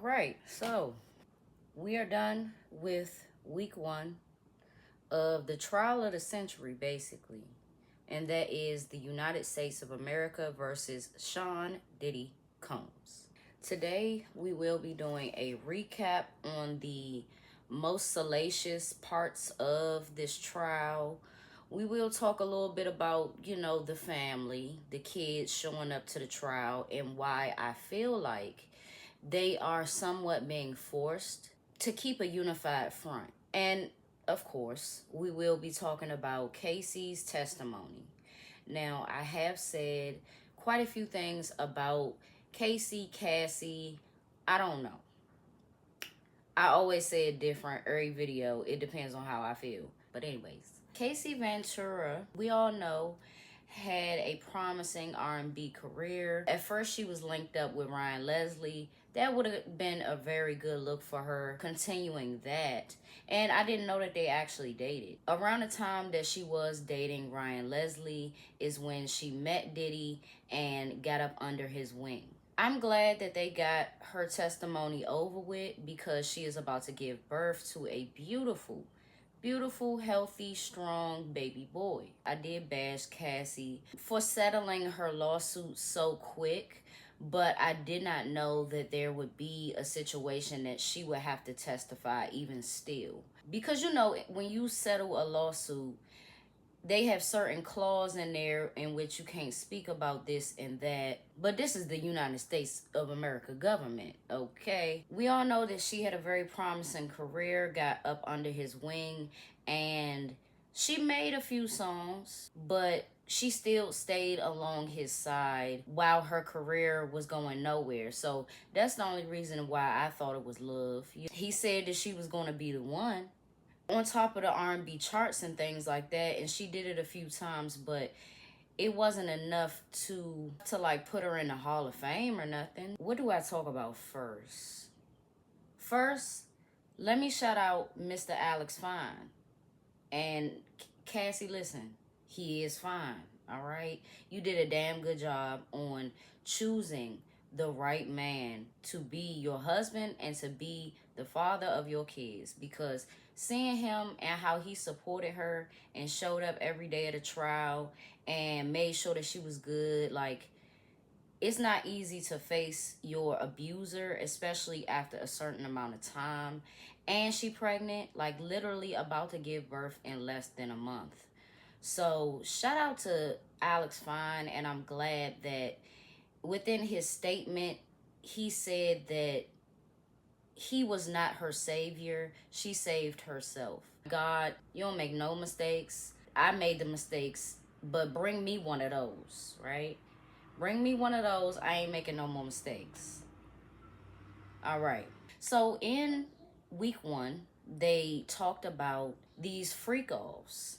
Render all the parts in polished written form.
right, so we are done with week 1 of the trial of the century, basically. And that is the United States of America versus Sean Diddy Combs. Today, we will be doing a recap on the most salacious parts of this trial. We will talk a little bit about, the family, the kids showing up to the trial, and why I feel like they are somewhat being forced to keep a unified front. And of course, we will be talking about Cassie's testimony. Now, I have said quite a few things about Cassie. I don't know. I always say it different every video. It depends on how I feel. But anyways, Cassie Ventura, we all know, had a promising R&B career. At first, she was linked up with Ryan Leslie. That would have been a very good look for her, continuing that. And I didn't know that they actually dated. Around the time that she was dating Ryan Leslie is when she met Diddy and got up under his wing. I'm glad that they got her testimony over with, because she is about to give birth to a beautiful, healthy, strong baby boy. I did bash Cassie for settling her lawsuit so quick, but I did not know that there would be a situation that she would have to testify even still. Because, when you settle a lawsuit, they have certain clauses in there in which you can't speak about this and that. But this is the United States of America government, okay? We all know that she had a very promising career, got up under his wing, and she made a few songs, but she still stayed along his side while her career was going nowhere. So that's the only reason why I thought it was love. He said that she was going to be the one on top of the R&B charts and things like that, and she did it a few times, but it wasn't enough to like put her in the Hall of Fame or nothing. What do I talk about first? First, let me shout out Mr. Alex Fine. And Cassie, listen, he is fine, all right? You did a damn good job on choosing the right man to be your husband and to be the father of your kids, because seeing him and how he supported her and showed up every day at a trial and made sure that she was good, like, it's not easy to face your abuser, especially after a certain amount of time. And she pregnant, like literally about to give birth in less than a month. So shout out to Alex Fine, and I'm glad that within his statement, he said that he was not her savior. She saved herself. God, you don't make no mistakes. I made the mistakes, but bring me one of those, right? Bring me one of those. I ain't making no more mistakes. All right. So in week 1, they talked about these freak-offs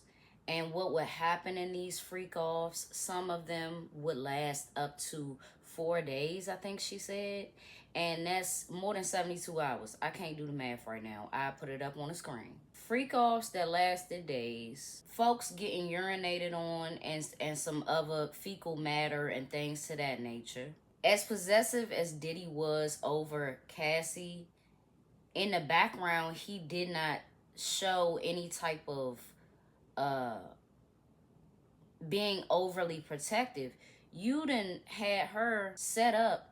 and what would happen in these freak-offs. Some of them would last up to 4 days, I think she said. And that's more than 72 hours. I can't do the math right now. I put it up on the screen. Freak-offs that lasted days. Folks getting urinated on and some other fecal matter and things to that nature. As possessive as Diddy was over Cassie, in the background, he did not show any type of being overly protective. You done had her set up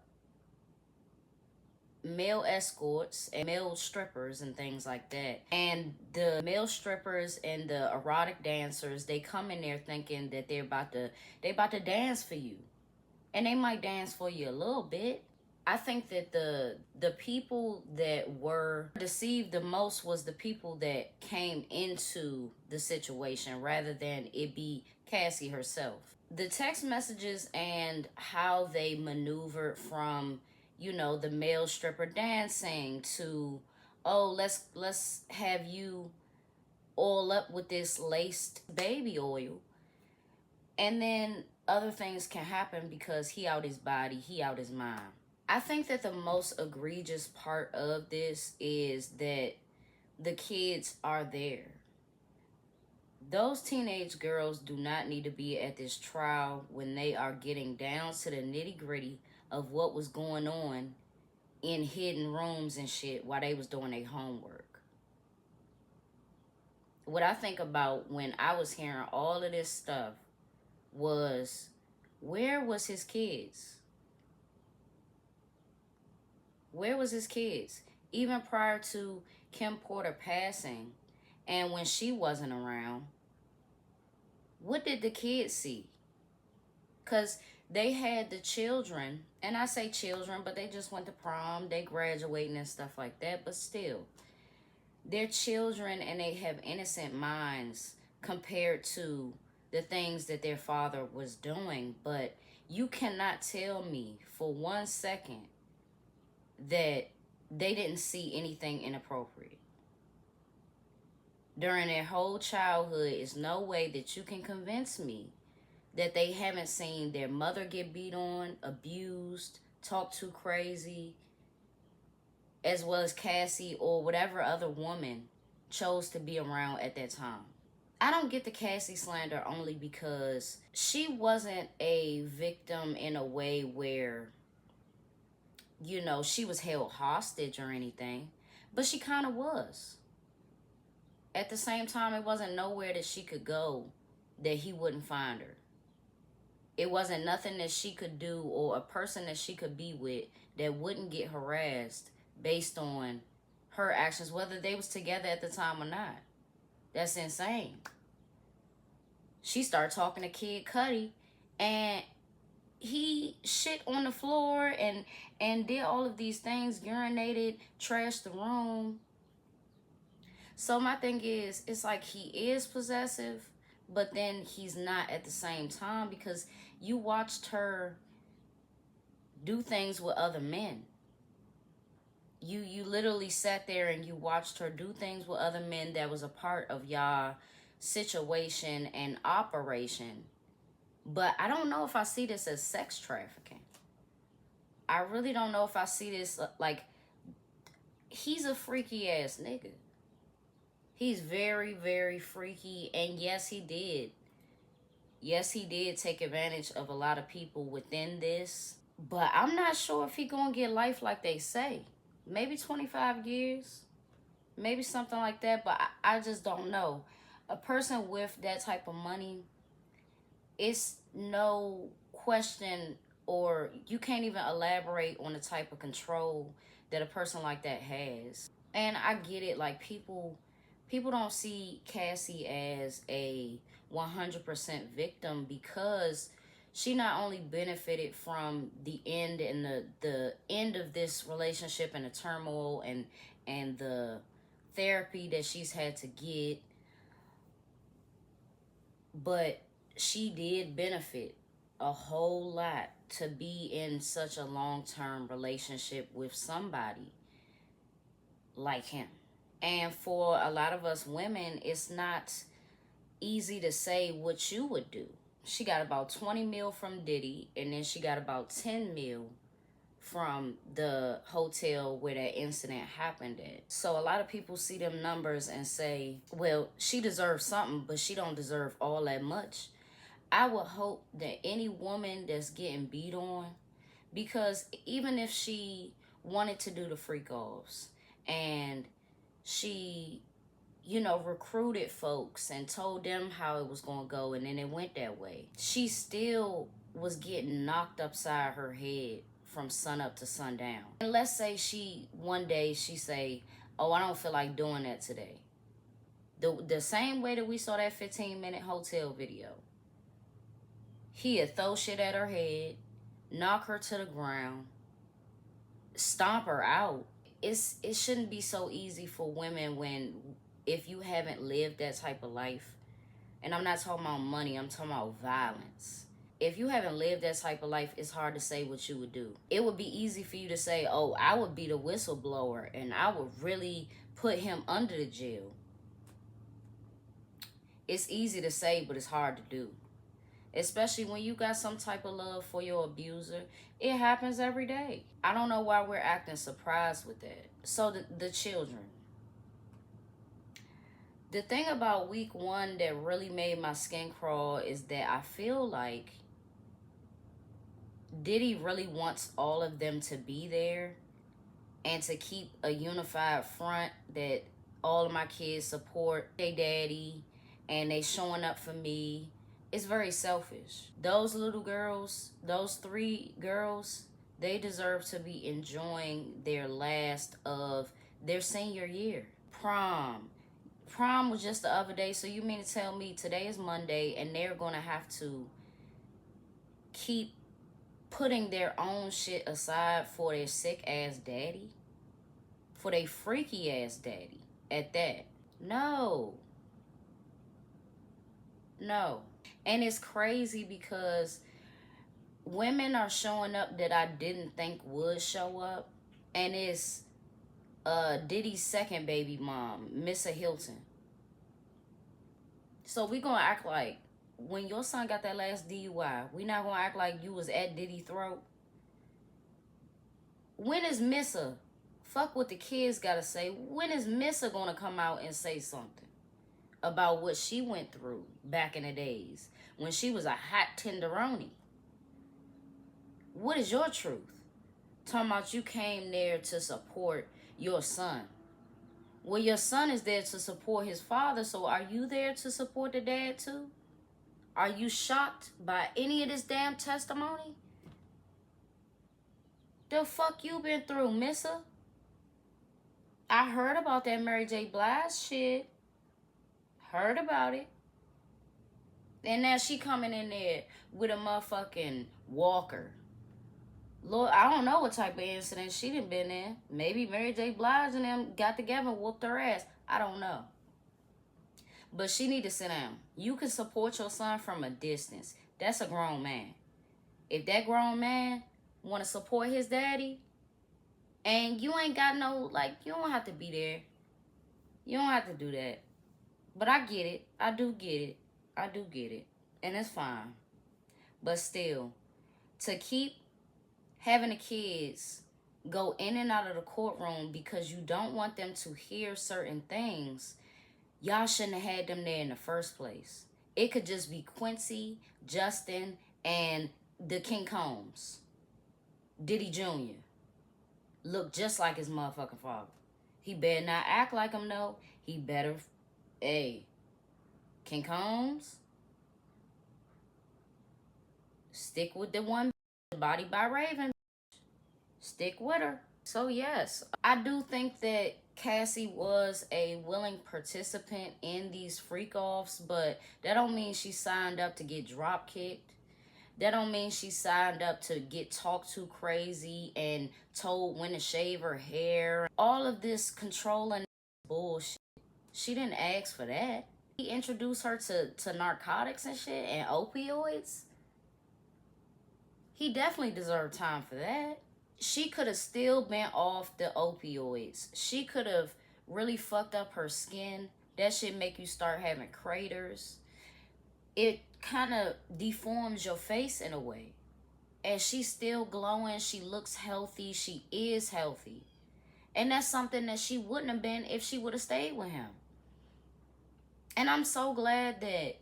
male escorts and male strippers and things like that. And the male strippers and the erotic dancers, they come in there thinking that they about to dance for you. And they might dance for you a little bit. I think that the people that were deceived the most was the people that came into the situation rather than it be Cassie herself. The text messages and how they maneuvered from, the male stripper dancing to, oh, let's have you all up with this laced baby oil. And then other things can happen because he out his body, he out his mind. I think that the most egregious part of this is that the kids are there. Those teenage girls do not need to be at this trial when they are getting down to the nitty-gritty of what was going on in hidden rooms and shit while they was doing their homework. What I think about when I was hearing all of this stuff was, where was his kids? Where was his kids? Even prior to Kim Porter passing, and when she wasn't around, what did the kids see? Because they had the children, and I say children, but they just went to prom, they graduating and stuff like that, but still, they're children and they have innocent minds compared to the things that their father was doing. But you cannot tell me for 1 second that they didn't see anything inappropriate. During their whole childhood, is no way that you can convince me that they haven't seen their mother get beat on, abused, talked too crazy, as well as Cassie or whatever other woman chose to be around at that time. I don't get the Cassie slander only because she wasn't a victim in a way where, you know, she was held hostage or anything, but she kind of was. At the same time, it wasn't nowhere that she could go that he wouldn't find her. It wasn't nothing that she could do or a person that she could be with that wouldn't get harassed based on her actions, whether they was together at the time or not. That's insane. She started talking to Kid Cudi, and he shit on the floor and did all of these things, urinated, trashed the room. So my thing is, it's like he is possessive, but then he's not at the same time, because you watched her do things with other men. You literally sat there and you watched her do things with other men that was a part of y'all situation and operation. But I don't know if I see this as sex trafficking. I really don't know if I see this like, he's a freaky ass nigga. He's very, very freaky. And yes, he did. Yes, he did take advantage of a lot of people within this. But I'm not sure if he gonna get life like they say. Maybe 25 years. Maybe something like that. But I just don't know. A person with that type of money, it's no question, or you can't even elaborate on the type of control that a person like that has. And I get it, like people don't see Cassie as a 100% victim, because she not only benefited from the end and the end of this relationship and the turmoil and the therapy that she's had to get, but she did benefit a whole lot to be in such a long-term relationship with somebody like him. And for a lot of us women, it's not easy to say what you would do. She got about 20 mil from Diddy, and then she got about 10 mil from the hotel where that incident happened at. So a lot of people see them numbers and say, well, she deserves something, but she don't deserve all that much. I would hope that any woman that's getting beat on, because even if she wanted to do the freak offs and she, you know, recruited folks and told them how it was going to go, and then it went that way, she still was getting knocked upside her head from sun up to sundown. And let's say one day she say, oh, I don't feel like doing that today. The same way that we saw that 15-minute hotel video. He'd throw shit at her head, knock her to the ground, stomp her out. It shouldn't be so easy for women if you haven't lived that type of life. And I'm not talking about money, I'm talking about violence. If you haven't lived that type of life, it's hard to say what you would do. It would be easy for you to say, oh, I would be the whistleblower and I would really put him under the jail. It's easy to say, but it's hard to do. Especially when you got some type of love for your abuser. It happens every day. I don't know why we're acting surprised with that. So the children. The thing about week 1 that really made my skin crawl is that I feel like Diddy really wants all of them to be there, and to keep a unified front that all of my kids support their daddy and they showing up for me. It's very selfish. Those little girls, those 3 girls, they deserve to be enjoying their last of their senior year. Prom was just the other day, so you mean to tell me today is Monday and they're gonna have to keep putting their own shit aside for their sick ass daddy? For their freaky ass daddy at that? No. No. And it's crazy because women are showing up that I didn't think would show up. And it's Diddy's second baby mom, Missa Hilton. So we gonna act like when your son got that last DUI, we not gonna act like you was at Diddy's throat. When is Missa, fuck what the kids gotta say, when is Missa gonna come out and say something about what she went through back in the days when she was a hot tenderoni? What is your truth? Talking about you came there to support your son. Well, your son is there to support his father, so are you there to support the dad too? Are you shocked by any of this damn testimony? The fuck you been through, Missa? I heard about that Mary J. Blige shit. Heard about it. And now she coming in there with a motherfucking walker. Lord, I don't know what type of incident she done been in. Maybe Mary J. Blige and them got together and whooped her ass. I don't know. But she need to sit down. You can support your son from a distance. That's a grown man. If that grown man want to support his daddy, and you ain't got no, like, you don't have to be there. You don't have to do that. But I get it. I do get it. I do get it. And it's fine. But still, to keep having the kids go in and out of the courtroom because you don't want them to hear certain things, y'all shouldn't have had them there in the first place. It could just be Quincy, Justin, and the King Combs. Diddy Jr. look just like his motherfucking father. He better not act like him, though. He better, hey, King Combs, stick with the one body by Raven. Stick with her. So yes, I do think that Cassie was a willing participant in these freak-offs, but that don't mean she signed up to get drop-kicked. That don't mean she signed up to get talked to crazy and told when to shave her hair. All of this controlling bullshit. She didn't ask for that. He introduced her to narcotics and shit and opioids. He definitely deserved time for that. She could have still been off the opioids. She could have really fucked up her skin. That shit make you start having craters. It kind of deforms your face in a way. And she's still glowing. She looks healthy. She is healthy. And that's something that she wouldn't have been if she would have stayed with him. And I'm so glad that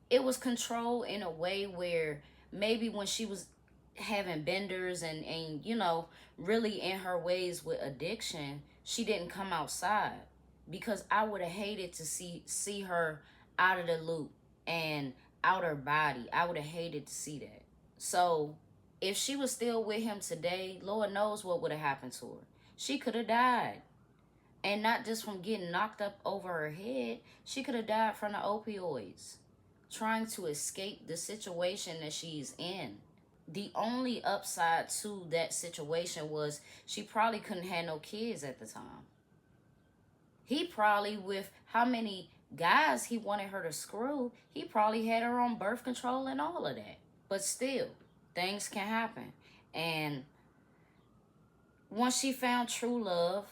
it was controlled in a way where maybe when she was having benders and you know, really in her ways with addiction, she didn't come outside. Because I would have hated to see her out of the loop and out her body. I would have hated to see that. So if she was still with him today, Lord knows what would have happened to her. She could have died. And not just from getting knocked up over her head. She could have died from the opioids, trying to escape the situation that she's in. The only upside to that situation was she probably couldn't have no kids at the time. He probably, with how many guys he wanted her to screw, he probably had her on birth control and all of that. But still, things can happen. And once she found true love,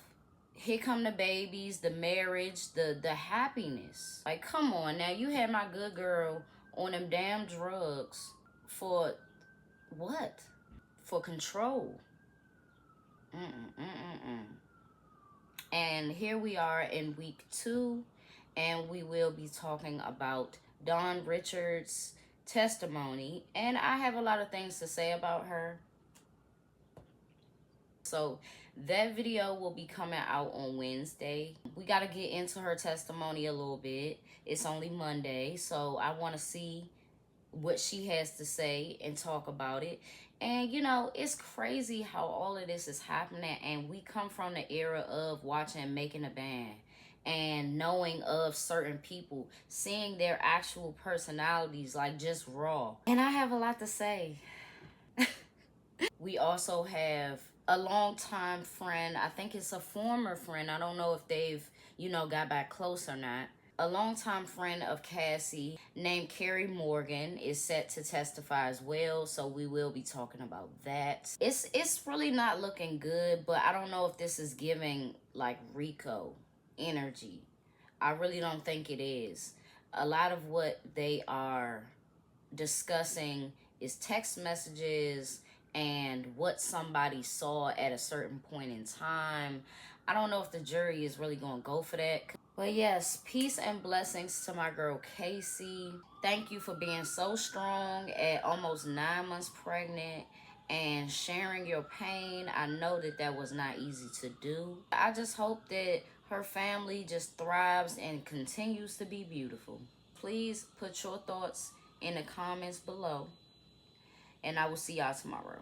here come the babies, the marriage, the happiness. Like, come on now. You had my good girl on them damn drugs for what? For control. And here we are in week 2, and we will be talking about Dawn Richards' testimony. And I have a lot of things to say about her. So That video will be coming out on Wednesday. We got to get into her testimony a little bit. It's only Monday, so I want to see what she has to say and talk about it. And you know, it's crazy how all of this is happening, and we come from the era of watching Making a Band and knowing of certain people, seeing their actual personalities like just raw. And I have a lot to say. We also have a longtime friend. I think it's a former friend. I don't know if they've, you know, got back close or not. A longtime friend of Cassie named Carrie Morgan is set to testify as well, so we will be talking about that. It's really not looking good, but I don't know if this is giving like Rico energy. I really don't think it is. A lot of what they are discussing is text messages and what somebody saw at a certain point in time. I don't know if the jury is really going to go for that. But yes, peace and blessings to my girl Cassie. Thank you for being so strong at almost 9 months pregnant and sharing your pain. I know that that was not easy to do. I just hope that her family just thrives and continues to be beautiful. Please put your thoughts in the comments below, and I will see y'all tomorrow.